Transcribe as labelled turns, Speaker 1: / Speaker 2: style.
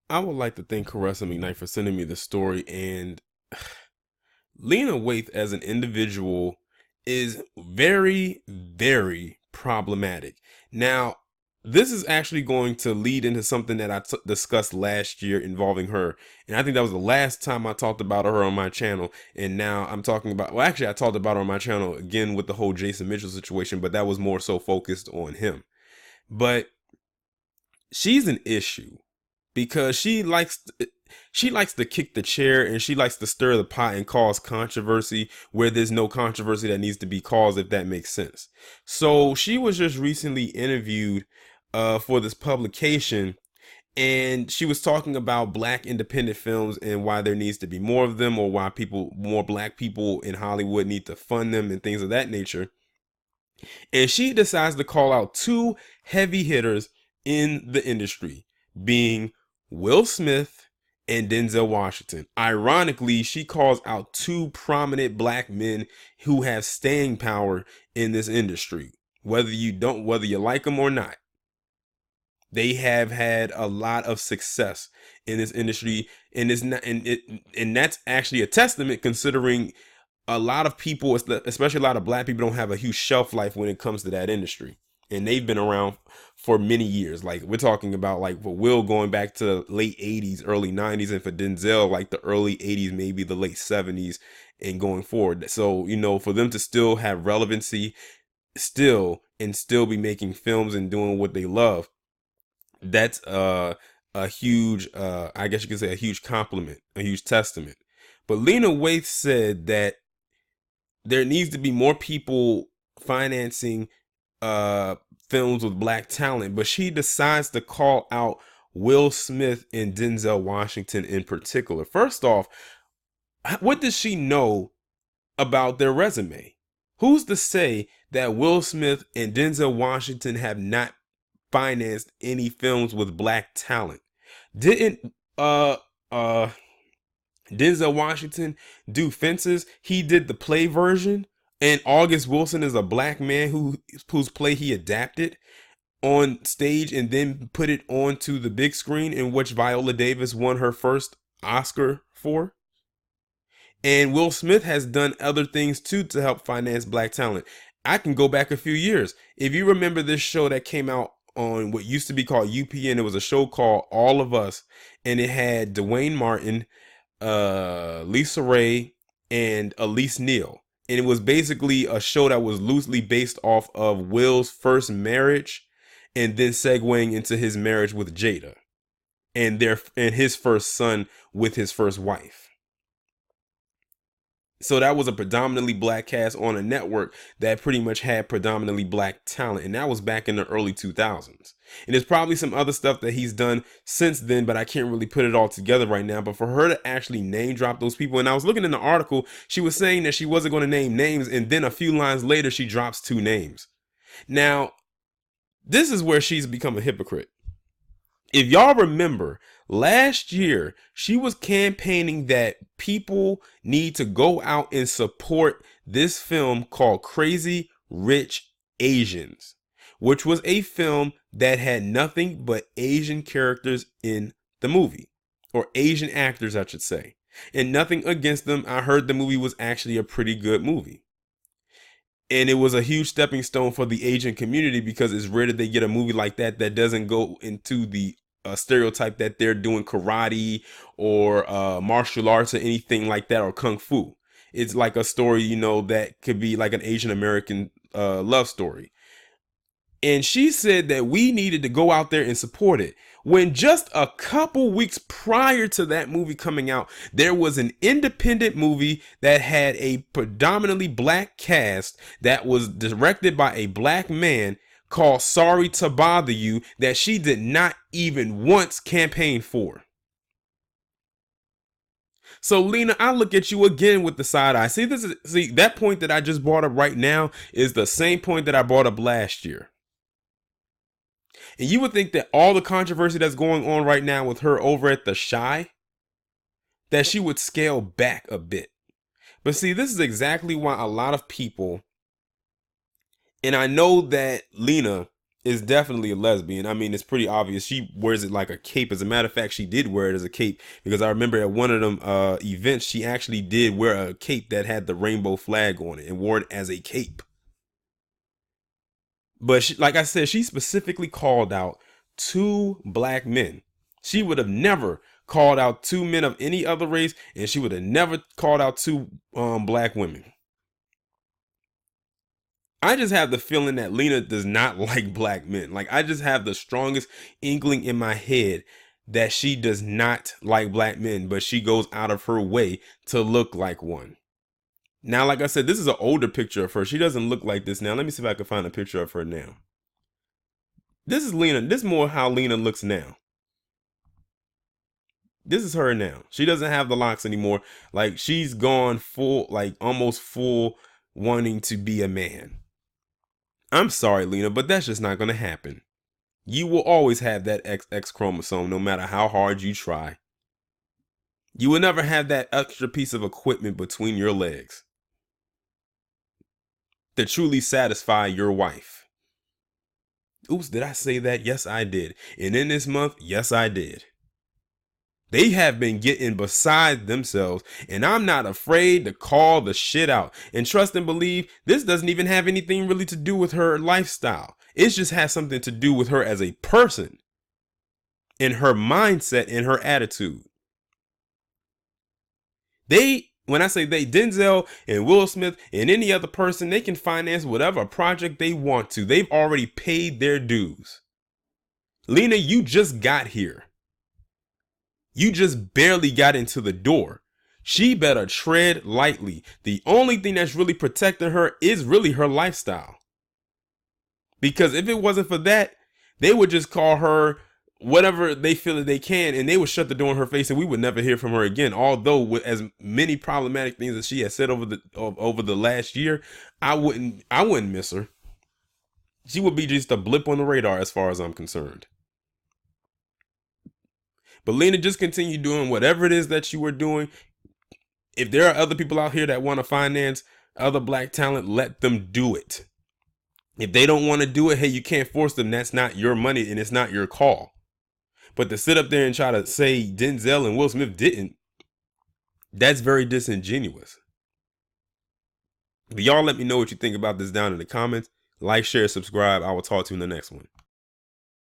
Speaker 1: I would like to thank Caressa McKnight for sending me the story. And Lena Waithe as an individual is very, very problematic. Now, this is actually going to lead into something that I discussed last year involving her. And I think that was the last time I talked about her on my channel. And now I'm talking about, well, actually, I talked about her on my channel again with the whole Jason Mitchell situation, but that was more so focused on him. But she's an issue because she likes to kick the chair, and she likes to stir the pot and cause controversy where there's no controversy that needs to be caused, if that makes sense. So she was just recently interviewed for this publication, and she was talking about black independent films and why there needs to be more of them, or why more black people in Hollywood need to fund them and things of that nature. And she decides to call out two heavy hitters in the industry, being Will Smith and Denzel Washington. Ironically, she calls out two prominent black men who have staying power in this industry. Whether you like them or not, they have had a lot of success in this industry, and that's actually a testament, considering a lot of people, especially a lot of black people, don't have a huge shelf life when it comes to that industry. And they've been around for many years. Like, we're talking about, like, for Will going back to the late 80s, early 90s, and for Denzel, like the early 80s, maybe the late 70s and going forward. So, for them to still have relevancy and still be making films and doing what they love, that's a huge, I guess you could say, a huge compliment, a huge testament. But Lena Waithe said that there needs to be more people financing films with black talent, but she decides to call out Will Smith and Denzel Washington in particular. First off, what does she know about their resume? Who's to say that Will Smith and Denzel Washington have not financed any films with black talent? Didn't Denzel Washington do Fences? He did the play version. And August Wilson is a black man whose play he adapted on stage and then put it onto the big screen, in which Viola Davis won her first Oscar for. And Will Smith has done other things too to help finance black talent. I can go back a few years. If you remember this show that came out on what used to be called UPN, it was a show called All of Us, and it had Dwayne Martin, Lisa Ray, and Elise Neal. And it was basically a show that was loosely based off of Will's first marriage, and then segueing into his marriage with Jada, and his first son with his first wife. So that was a predominantly black cast on a network that pretty much had predominantly black talent. And that was back in the early 2000s. And there's probably some other stuff that he's done since then, but I can't really put it all together right now. But for her to actually name drop those people, and I was looking in the article, she was saying that she wasn't going to name names. And then a few lines later, she drops two names. Now, this is where she's become a hypocrite. If y'all remember, last year, she was campaigning that people need to go out and support this film called Crazy Rich Asians, which was a film that had nothing but Asian characters in the movie, or Asian actors, I should say. And nothing against them. I heard the movie was actually a pretty good movie. And it was a huge stepping stone for the Asian community, because it's rare that they get a movie like that doesn't go into the stereotype that they're doing karate or martial arts or anything like that, or kung fu. It's like a story, that could be like an Asian American love story. And she said that we needed to go out there and support it, when just a couple weeks prior to that movie coming out, there was an independent movie that had a predominantly black cast that was directed by a black man called Sorry to Bother You, that she did not even once campaign for. So Lena, I look at you again with the side eye. See, that point that I just brought up right now is the same point that I brought up last year. And you would think that all the controversy that's going on right now with her over at the Shy, that she would scale back a bit. But see, this is exactly why a lot of people, and I know that Lena is definitely a lesbian. I mean, it's pretty obvious. She wears it like a cape. As a matter of fact, she did wear it as a cape, because I remember at one of them events, she actually did wear a cape that had the rainbow flag on it and wore it as a cape. But she, like I said, she specifically called out two black men. She would have never called out two men of any other race, and she would have never called out two black women. I just have the feeling that Lena does not like black men. Like, I just have the strongest inkling in my head that she does not like black men, but she goes out of her way to look like one. Now, like I said, this is an older picture of her. She doesn't look like this now. Let me see if I can find a picture of her now. This is Lena. This is more how Lena looks now. This is her now. She doesn't have the locks anymore. Like, she's gone full, like almost full wanting to be a man. I'm sorry, Lena, but that's just not going to happen. You will always have that XX chromosome no matter how hard you try. You will never have that extra piece of equipment between your legs to truly satisfy your wife. Oops, did I say that? Yes, I did. And in this month, yes, I did. They have been getting beside themselves, and I'm not afraid to call the shit out. And trust and believe, this doesn't even have anything really to do with her lifestyle. It just has something to do with her as a person, and her mindset and her attitude. When I say they, Denzel and Will Smith and any other person, they can finance whatever project they want to. They've already paid their dues. Lena, you just got here. You just barely got into the door. She better tread lightly. The only thing that's really protecting her is really her lifestyle. Because if it wasn't for that, they would just call her whatever they feel that they can, and they would shut the door in her face, and we would never hear from her again. Although, with as many problematic things that she has said over the last year, I wouldn't miss her. She would be just a blip on the radar as far as I'm concerned. But Lena, just continue doing whatever it is that you were doing. If there are other people out here that want to finance other black talent, let them do it. If they don't want to do it, hey, you can't force them. That's not your money and it's not your call. But to sit up there and try to say Denzel and Will Smith didn't, that's very disingenuous. But y'all let me know what you think about this down in the comments. Like, share, subscribe. I will talk to you in the next one.